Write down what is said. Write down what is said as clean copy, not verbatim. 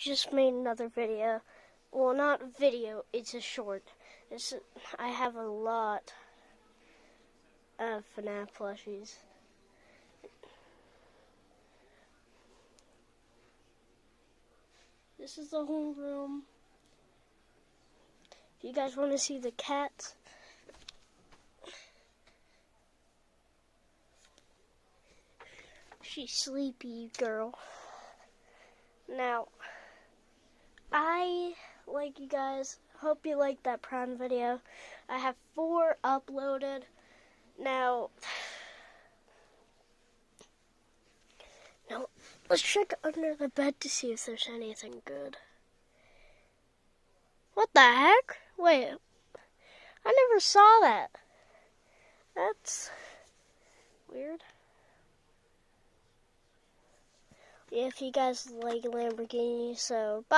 just made another video. Well, not video, it's a short. I have a lot of FNAF plushies. This is the whole room. If you guys want to see the cat, she's sleepy, girl. Now, I like you guys. Hope you liked that prawn video. I have 4 uploaded. Now, let's check under the bed to see if there's anything good. What the heck? Wait, I never saw that. That's weird. Yeah, if you guys like Lamborghini, so bye.